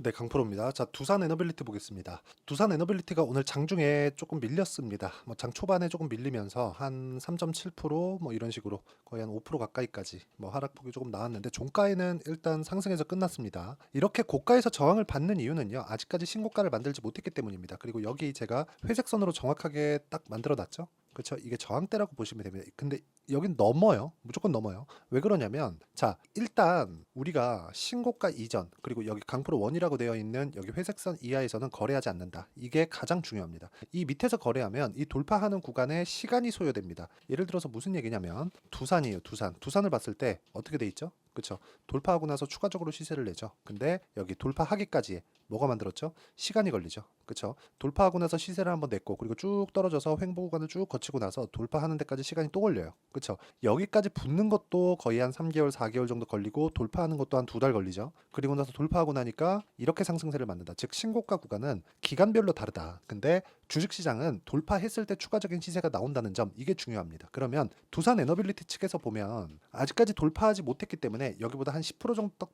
네, 강프로입니다. 자, 두산 에너빌리티 보겠습니다. 두산 에너빌리티가 오늘 장중에 조금 밀렸습니다. 장 초반에 조금 밀리면서 한 3.7% 이런 식으로 거의 한 5% 가까이까지 하락폭이 조금 나왔는데 종가에는 일단 상승해서 끝났습니다. 이렇게 고가에서 저항을 받는 이유는요. 아직까지 신고가를 만들지 못했기 때문입니다. 그리고 여기 제가 회색선으로 정확하게 딱 만들어 놨죠. 그렇죠. 이게 저항대라고 보시면 됩니다. 근데 여긴 넘어요. 무조건 넘어요. 왜 그러냐면 자, 일단 우리가 신고가 이전 그리고 여기 강프로 원이라고 되어 있는 여기 회색선 이하에서는 거래하지 않는다. 이게 가장 중요합니다. 이 밑에서 거래하면 이 돌파하는 구간에 시간이 소요됩니다. 예를 들어서 무슨 얘기냐면 두산이에요. 두산을 봤을 때 어떻게 돼 있죠? 그쵸. 돌파하고 나서 추가적으로 시세를 내죠. 근데 여기 돌파하기까지 뭐가 만들었죠? 시간이 걸리죠. 그쵸. 돌파하고 나서 시세를 한번 냈고 그리고 쭉 떨어져서 횡보 구간을 쭉 거치고 나서 돌파하는 데까지 시간이 또 걸려요. 그쵸. 여기까지 붙는 것도 거의 한 3개월, 4개월 정도 걸리고 돌파하는 것도 한 2달 걸리죠. 그리고 나서 돌파하고 나니까 이렇게 상승세를 만든다. 즉 신고가 구간은 기간별로 다르다. 근데 주식시장은 돌파했을 때 추가적인 시세가 나온다는 점 이게 중요합니다. 그러면 두산 에너빌리티 측에서 보면 아직까지 돌파하지 못했기 때문에 여기보다 한 10% 정도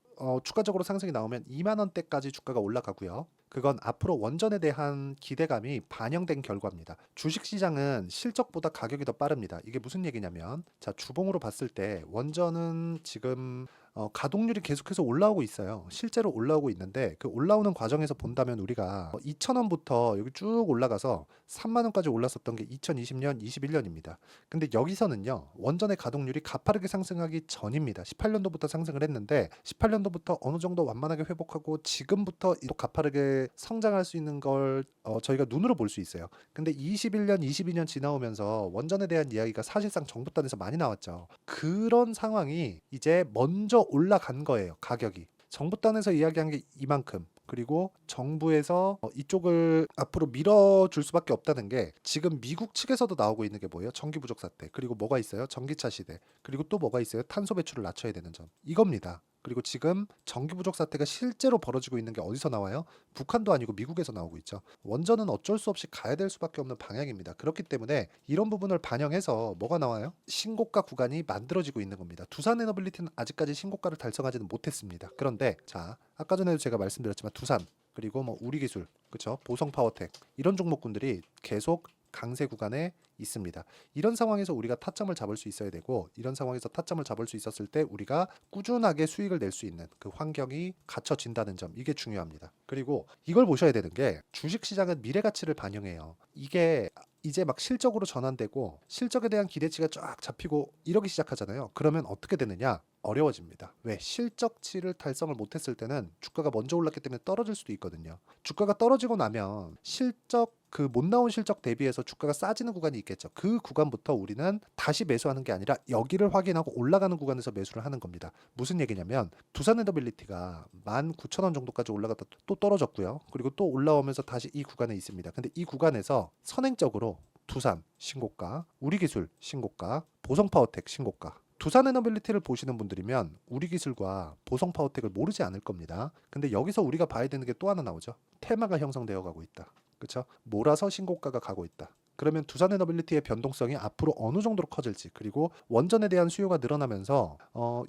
추가적으로 상승이 나오면 2만 원대까지 주가가 올라가고요. 그건 앞으로 원전에 대한 기대감이 반영된 결과입니다. 주식시장은 실적보다 가격이 더 빠릅니다. 이게 무슨 얘기냐면 자, 주봉으로 봤을 때 원전은 지금 가동률이 계속해서 올라오고 있어요. 실제로 올라오고 있는데 그 올라오는 과정에서 본다면 우리가 2,000원부터 여기 쭉 올라가서 3만 원까지 올랐었던 게 2020년, 21년입니다. 근데 여기서는요. 원전의 가동률이 가파르게 상승하기 전입니다. 18년도부터 상승을 했는데 18년도부터 어느 정도 완만하게 회복하고 지금부터 또 가파르게 성장할 수 있는 걸 저희가 눈으로 볼 수 있어요. 근데 21년, 22년 지나오면서 원전에 대한 이야기가 사실상 정부단에서 많이 나왔죠. 그런 상황이 이제 먼저 올라간 거예요. 가격이. 정부단에서 이야기한 게 이만큼. 그리고 정부에서 이쪽을 앞으로 밀어줄 수밖에 없다는 게 지금 미국 측에서도 나오고 있는 게 뭐예요? 전기 부족 사태. 그리고 뭐가 있어요? 전기차 시대. 그리고 또 뭐가 있어요? 탄소 배출을 낮춰야 되는 점. 이겁니다. 그리고 지금 전기 부족 사태가 실제로 벌어지고 있는 게 어디서 나와요? 북한도 아니고 미국에서 나오고 있죠. 원전은 어쩔 수 없이 가야 될 수밖에 없는 방향입니다. 그렇기 때문에 이런 부분을 반영해서 뭐가 나와요? 신고가 구간이 만들어지고 있는 겁니다. 두산 에너빌리티는 아직까지 신고가를 달성하지는 못했습니다. 그런데 자, 아까 전에도 제가 말씀드렸지만 두산 그리고 우리기술, 그쵸? 보성파워텍 이런 종목군들이 계속 강세 구간에 있습니다. 이런 상황에서 우리가 타점을 잡을 수 있어야 되고 이런 상황에서 타점을 잡을 수 있었을 때 우리가 꾸준하게 수익을 낼 수 있는 그 환경이 갖춰진다는 점 이게 중요합니다. 그리고 이걸 보셔야 되는 게 주식시장은 미래 가치를 반영해요. 이게 이제 막 실적으로 전환되고 실적에 대한 기대치가 쫙 잡히고 이러기 시작하잖아요. 그러면 어떻게 되느냐? 어려워집니다. 왜? 실적치를 달성을 못했을 때는 주가가 먼저 올랐기 때문에 떨어질 수도 있거든요. 주가가 떨어지고 나면 실적 그 못 나온 실적 대비해서 주가가 싸지는 구간이 있겠죠. 그 구간부터 우리는 다시 매수하는 게 아니라 여기를 확인하고 올라가는 구간에서 매수를 하는 겁니다. 무슨 얘기냐면 두산에너빌리티가 19,000원 정도까지 올라갔다 또 떨어졌고요. 그리고 또 올라오면서 다시 이 구간에 있습니다. 근데 이 구간에서 선행적으로 두산 신고가, 우리기술 신고가, 보성파워텍 신고가 두산에너빌리티를 보시는 분들이면 우리기술과 보성파워텍을 모르지 않을 겁니다. 근데 여기서 우리가 봐야 되는 게 또 하나 나오죠. 테마가 형성되어 가고 있다. 그렇죠? 몰아서 신고가가 가고 있다. 그러면 두산에너빌리티의 변동성이 앞으로 어느 정도로 커질지 그리고 원전에 대한 수요가 늘어나면서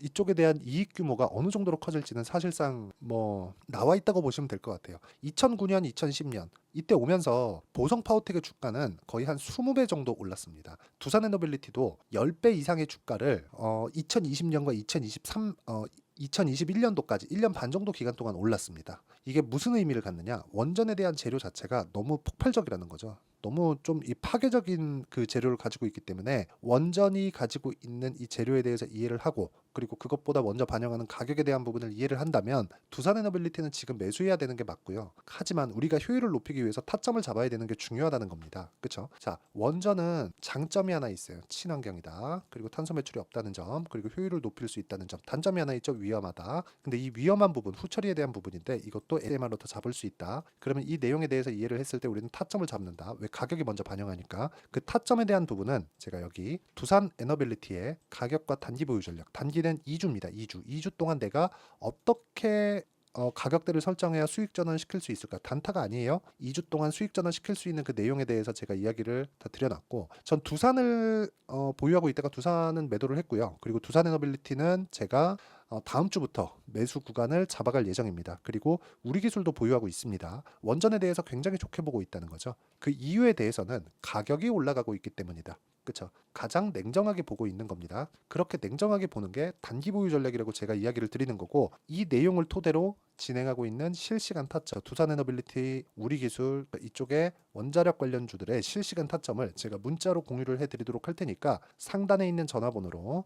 이쪽에 대한 이익 규모가 어느 정도로 커질지는 사실상 나와 있다고 보시면 될 것 같아요. 2009년, 2010년 이때 오면서 보성파워텍의 주가는 거의 한 20배 정도 올랐습니다. 두산에너빌리티도 10배 이상의 주가를 2020년과 2021년도까지 1년 반 정도 기간 동안 올랐습니다. 이게 무슨 의미를 갖느냐? 원전에 대한 재료 자체가 너무 폭발적이라는 거죠. 너무 좀 이 파괴적인 그 재료를 가지고 있기 때문에 원전이 가지고 있는 이 재료에 대해서 이해를 하고 그리고 그것보다 먼저 반영하는 가격에 대한 부분을 이해를 한다면 두산에너빌리티는 지금 매수해야 되는 게 맞고요. 하지만 우리가 효율을 높이기 위해서 타점을 잡아야 되는 게 중요하다는 겁니다. 그렇죠? 자, 원전은 장점이 하나 있어요. 친환경이다. 그리고 탄소 배출이 없다는 점, 그리고 효율을 높일 수 있다는 점. 단점이 하나 있죠. 위험하다. 근데 이 위험한 부분, 후처리에 대한 부분인데 이것도 AMR로 더 잡을 수 있다. 그러면 이 내용에 대해서 이해를 했을 때 우리는 타점을 잡는다. 왜? 가격이 먼저 반영하니까. 그 타점에 대한 부분은 제가 여기 두산 에너빌리티의 가격과 단기 보유 전략. 단기는 2주입니다. 2주 동안 내가 어떻게 가격대를 설정해야 수익 전환 시킬 수 있을까? 단타가 아니에요. 2주 동안 수익 전환 시킬 수 있는 그 내용에 대해서 제가 이야기를 다 드려놨고, 전 두산을 보유하고 있다가 두산은 매도를 했고요. 그리고 두산 에너빌리티는 제가 다음 주부터 매수 구간을 잡아갈 예정입니다. 그리고 우리 기술도 보유하고 있습니다. 원전에 대해서 굉장히 좋게 보고 있다는 거죠. 그 이유에 대해서는 가격이 올라가고 있기 때문이다. 그렇죠. 가장 냉정하게 보고 있는 겁니다. 그렇게 냉정하게 보는 게 단기 보유 전략이라고 제가 이야기를 드리는 거고, 이 내용을 토대로 진행하고 있는 실시간 타점, 두산에너빌리티, 우리기술 이쪽에 원자력 관련주들의 실시간 타점을 제가 문자로 공유를 해드리도록 할 테니까 상단에 있는 전화번호로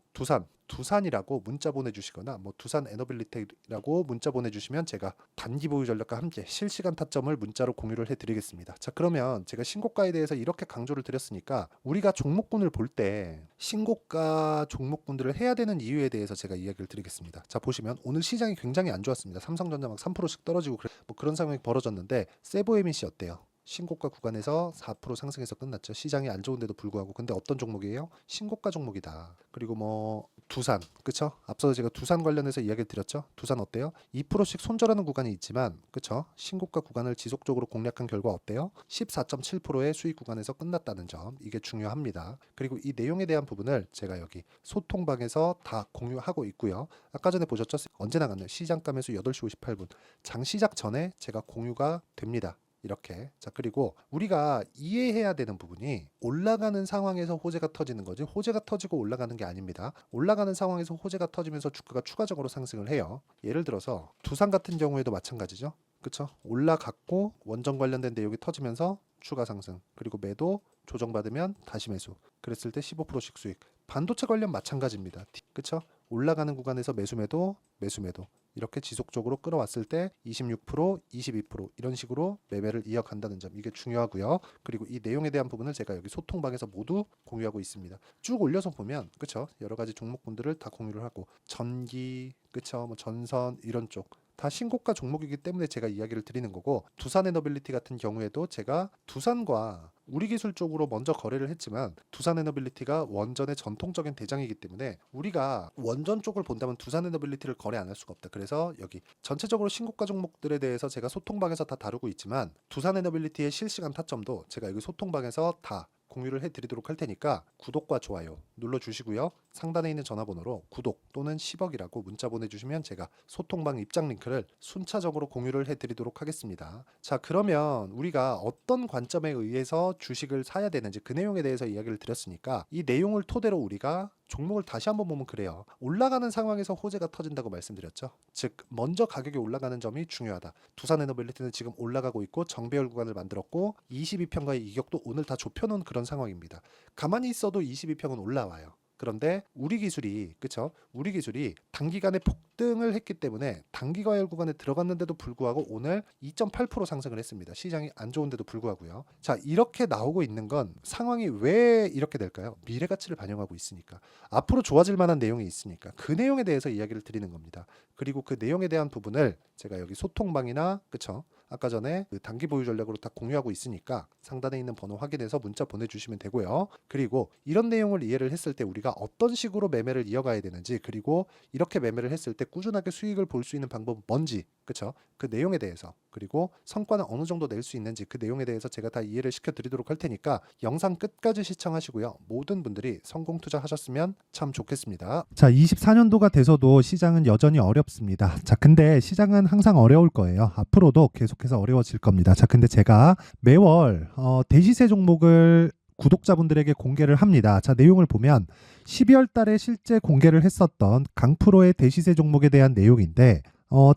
두산이라고 문자 보내주시거나 뭐 두산에너빌리티라고 문자 보내주시면 제가 단기 보유 전략과 함께 실시간 타점을 문자로 공유를 해드리겠습니다. 자, 그러면 제가 신고가에 대해서 이렇게 강조를 드렸으니까 우리가 종목군을 볼 때 신고가 종목군들을 해야 되는 이유에 대해서 제가 이야기를 드리겠습니다. 자, 보시면 오늘 시장이 굉장히 안 좋았습니다. 삼성전자 막 3%씩 떨어지고 뭐 그런 상황이 벌어졌는데, 세보에밋이 어때요? 신고가 구간에서 4% 상승해서 끝났죠. 시장이 안 좋은데도 불구하고. 근데 어떤 종목이에요? 신고가 종목이다. 그리고 뭐 두산, 그쵸? 앞서 제가 두산 관련해서 이야기를 드렸죠. 두산 어때요? 2%씩 손절하는 구간이 있지만, 그쵸? 신고가 구간을 지속적으로 공략한 결과 어때요? 14.7%의 수익 구간에서 끝났다는 점, 이게 중요합니다. 그리고 이 내용에 대한 부분을 제가 여기 소통방에서 다 공유하고 있고요. 아까 전에 보셨죠? 언제 나갔나요? 시장가 매수 8시 58분. 장 시작 전에 제가 공유가 됩니다. 이렇게. 자, 그리고 우리가 이해해야 되는 부분이, 올라가는 상황에서 호재가 터지는 거지 호재가 터지고 올라가는 게 아닙니다. 올라가는 상황에서 호재가 터지면서 주가가 추가적으로 상승을 해요. 예를 들어서 두산 같은 경우에도 마찬가지죠. 그쵸? 올라갔고 원전 관련된 내용이 터지면서 추가 상승, 그리고 매도 조정받으면 다시 매수, 그랬을 때 15%씩 수익. 반도체 관련 마찬가지입니다. 그쵸? 올라가는 구간에서 매수 매도 이렇게 지속적으로 끌어왔을 때 26%, 22% 이런 식으로 매매를 이어간다는 점, 이게 중요하고요. 그리고 이 내용에 대한 부분을 제가 여기 소통방에서 모두 공유하고 있습니다. 쭉 올려서 보면, 그쵸? 여러 가지 종목군들을 다 공유를 하고, 전기, 그쵸? 뭐 전선 이런 쪽 다 신고가 종목이기 때문에 제가 이야기를 드리는 거고, 두산에너빌리티 같은 경우에도 제가 두산과 우리기술 쪽으로 먼저 거래를 했지만, 두산에너빌리티가 원전의 전통적인 대장이기 때문에 우리가 원전 쪽을 본다면 두산에너빌리티를 거래 안 할 수가 없다. 그래서 여기 전체적으로 신고가 종목들에 대해서 제가 소통방에서 다 다루고 있지만, 두산에너빌리티의 실시간 타점도 제가 여기 소통방에서 다 공유를 해드리도록 할 테니까 구독과 좋아요 눌러주시고요. 상단에 있는 전화번호로 구독 또는 10억이라고 문자 보내주시면 제가 소통방 입장 링크를 순차적으로 공유를 해드리도록 하겠습니다. 자, 그러면 우리가 어떤 관점에 의해서 주식을 사야 되는지 그 내용에 대해서 이야기를 드렸으니까, 이 내용을 토대로 우리가 종목을 다시 한번 보면 그래요. 올라가는 상황에서 호재가 터진다고 말씀드렸죠. 즉 먼저 가격이 올라가는 점이 중요하다. 두산에너빌리티는 지금 올라가고 있고 정배열 구간을 만들었고 22평가의 이격도 오늘 다 좁혀놓은 그런 상황입니다. 가만히 있어도 22평은 올라와요. 그런데 우리 기술이, 그쵸? 우리 기술이 단기간에 폭등을 했기 때문에 단기 과열 구간에 들어갔는데도 불구하고 오늘 2.8% 상승을 했습니다. 시장이 안 좋은데도 불구하고요. 자, 이렇게 나오고 있는 건 상황이 왜 이렇게 될까요? 미래 가치를 반영하고 있으니까, 앞으로 좋아질 만한 내용이 있으니까 그 내용에 대해서 이야기를 드리는 겁니다. 그리고 그 내용에 대한 부분을 제가 여기 소통방이나, 그쵸? 아까 전에 그 단기 보유 전략으로 다 공유하고 있으니까 상단에 있는 번호 확인해서 문자 보내주시면 되고요. 그리고 이런 내용을 이해를 했을 때 우리가 어떤 식으로 매매를 이어가야 되는지, 그리고 이렇게 매매를 했을 때 꾸준하게 수익을 볼 수 있는 방법은 뭔지, 그쵸? 그 내용에 대해서, 그리고 성과는 어느 정도 낼 수 있는지 그 내용에 대해서 제가 다 이해를 시켜드리도록 할 테니까 영상 끝까지 시청하시고요. 모든 분들이 성공 투자하셨으면 참 좋겠습니다. 자, 24년도가 돼서도 시장은 여전히 어렵습니다. 자, 근데 시장은 항상 어려울 거예요. 앞으로도 계속해서 어려워질 겁니다. 자, 근데 제가 매월 대시세 종목을 구독자분들에게 공개를 합니다. 자, 내용을 보면 12월 달에 실제 공개를 했었던 강프로의 대시세 종목에 대한 내용인데,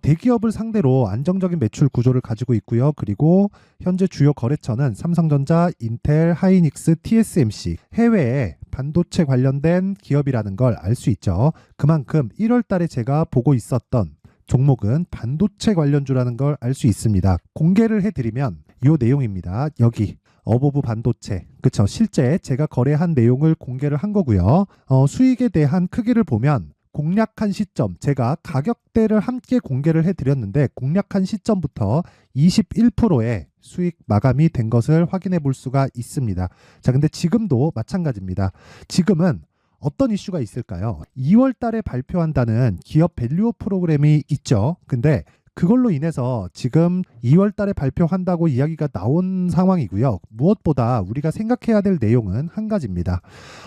대기업을 상대로 안정적인 매출 구조를 가지고 있고요. 그리고 현재 주요 거래처는 삼성전자, 인텔, 하이닉스, TSMC, 해외에 반도체 관련된 기업이라는 걸 알 수 있죠. 그만큼 1월 달에 제가 보고 있었던 종목은 반도체 관련주라는 걸 알 수 있습니다. 공개를 해드리면 이 내용입니다. 여기 어보브 반도체, 그쵸? 실제 제가 거래한 내용을 공개를 한 거고요. 수익에 대한 크기를 보면 공략한 시점, 제가 가격대를 함께 공개를 해드렸는데 공략한 시점부터 21%의 수익 마감이 된 것을 확인해 볼 수가 있습니다. 자, 근데 지금도 마찬가지입니다. 지금은 어떤 이슈가 있을까요? 2월 달에 발표한다는 기업 밸류업 프로그램이 있죠. 근데 그걸로 인해서 지금 2월 달에 발표한다고 이야기가 나온 상황이고요. 무엇보다 우리가 생각해야 될 내용은 한 가지입니다.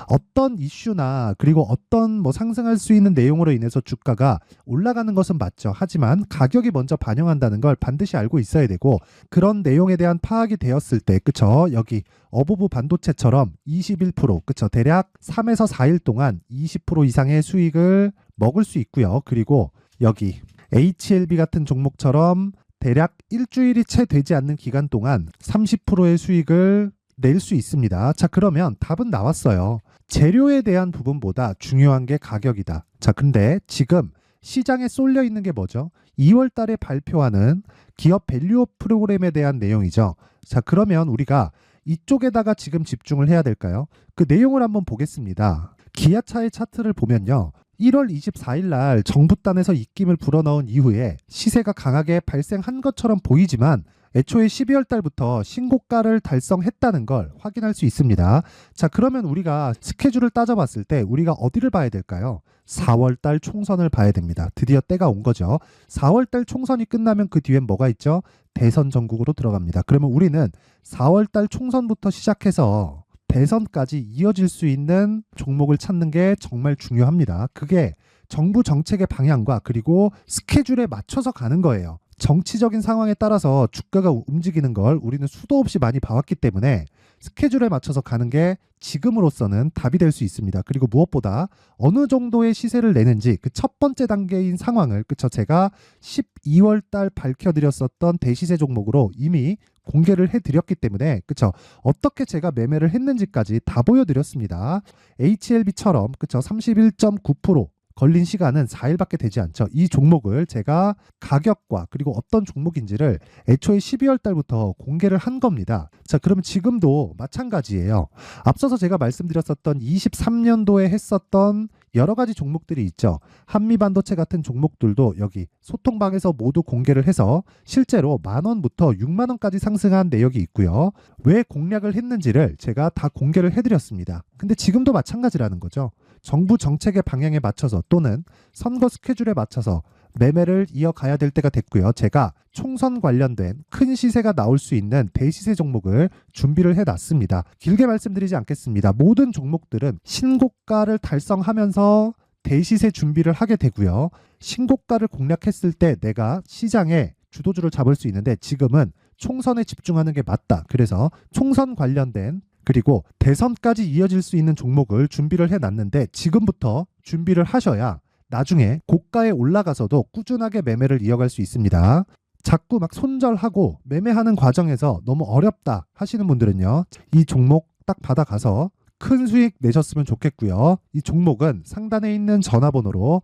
어떤 이슈나 그리고 어떤 뭐 상승할 수 있는 내용으로 인해서 주가가 올라가는 것은 맞죠. 하지만 가격이 먼저 반영한다는 걸 반드시 알고 있어야 되고, 그런 내용에 대한 파악이 되었을 때, 그쵸? 여기 어부부 반도체처럼 21%, 그쵸? 대략 3에서 4일 동안 20% 이상의 수익을 먹을 수 있고요. 그리고 여기 HLB 같은 종목처럼 대략 일주일이 채 되지 않는 기간 동안 30%의 수익을 낼 수 있습니다. 자, 그러면 답은 나왔어요. 재료에 대한 부분보다 중요한 게 가격이다. 자, 근데 지금 시장에 쏠려 있는 게 뭐죠? 2월 달에 발표하는 기업 밸류업 프로그램에 대한 내용이죠. 자, 그러면 우리가 이쪽에다가 지금 집중을 해야 될까요? 그 내용을 한번 보겠습니다. 기아차의 차트를 보면요. 1월 24일 날 정부단에서 입김을 불어넣은 이후에 시세가 강하게 발생한 것처럼 보이지만 애초에 12월 달부터 신고가를 달성했다는 걸 확인할 수 있습니다. 자, 그러면 우리가 스케줄을 따져봤을 때 우리가 어디를 봐야 될까요? 4월 달 총선을 봐야 됩니다. 드디어 때가 온 거죠. 4월 달 총선이 끝나면 그 뒤엔 뭐가 있죠? 대선 전국으로 들어갑니다. 그러면 우리는 4월 달 총선부터 시작해서 대선까지 이어질 수 있는 종목을 찾는 게 정말 중요합니다. 그게 정부 정책의 방향과 그리고 스케줄에 맞춰서 가는 거예요. 정치적인 상황에 따라서 주가가 움직이는 걸 우리는 수도 없이 많이 봐왔기 때문에 스케줄에 맞춰서 가는 게 지금으로서는 답이 될 수 있습니다. 그리고 무엇보다 어느 정도의 시세를 내는지 그 첫 번째 단계인 상황을, 그쵸? 제가 12월 달 밝혀드렸었던 대시세 종목으로 이미 공개를 해드렸기 때문에, 그쵸? 어떻게 제가 매매를 했는지까지 다 보여드렸습니다. HLB처럼, 그쵸? 31.9% 걸린 시간은 4일밖에 되지 않죠. 이 종목을 제가 가격과 그리고 어떤 종목인지를 애초에 12월 달부터 공개를 한 겁니다. 자, 그러면 지금도 마찬가지예요. 앞서서 제가 말씀드렸었던 23년도에 했었던 여러 가지 종목들이 있죠. 한미반도체 같은 종목들도 여기 소통방에서 모두 공개를 해서 실제로 10,000원부터 60,000원까지 상승한 내역이 있고요. 왜 공략을 했는지를 제가 다 공개를 해드렸습니다. 근데 지금도 마찬가지라는 거죠. 정부 정책의 방향에 맞춰서 또는 선거 스케줄에 맞춰서 매매를 이어가야 될 때가 됐고요. 제가 총선 관련된 큰 시세가 나올 수 있는 대시세 종목을 준비를 해놨습니다. 길게 말씀드리지 않겠습니다. 모든 종목들은 신고가를 달성하면서 대시세 준비를 하게 되고요. 신고가를 공략했을 때 내가 시장에 주도주를 잡을 수 있는데 지금은 총선에 집중하는 게 맞다. 그래서 총선 관련된 그리고 대선까지 이어질 수 있는 종목을 준비를 해놨는데 지금부터 준비를 하셔야 나중에 고가에 올라가서도 꾸준하게 매매를 이어갈 수 있습니다. 자꾸 막 손절하고 매매하는 과정에서 너무 어렵다 하시는 분들은요. 이 종목 딱 받아가서 큰 수익 내셨으면 좋겠고요. 이 종목은 상단에 있는 전화번호로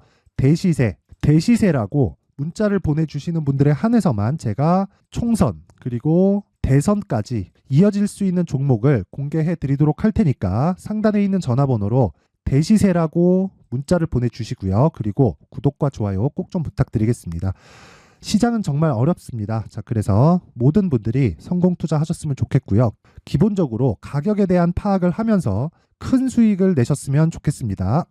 대시세라고 문자를 보내주시는 분들에 한해서만 제가 총선 그리고 대선까지 이어질 수 있는 종목을 공개해 드리도록 할 테니까 상단에 있는 전화번호로 대시세라고 문자를 보내주시고요. 그리고 구독과 좋아요 꼭 좀 부탁드리겠습니다. 시장은 정말 어렵습니다. 자, 그래서 모든 분들이 성공 투자하셨으면 좋겠고요. 기본적으로 가격에 대한 파악을 하면서 큰 수익을 내셨으면 좋겠습니다.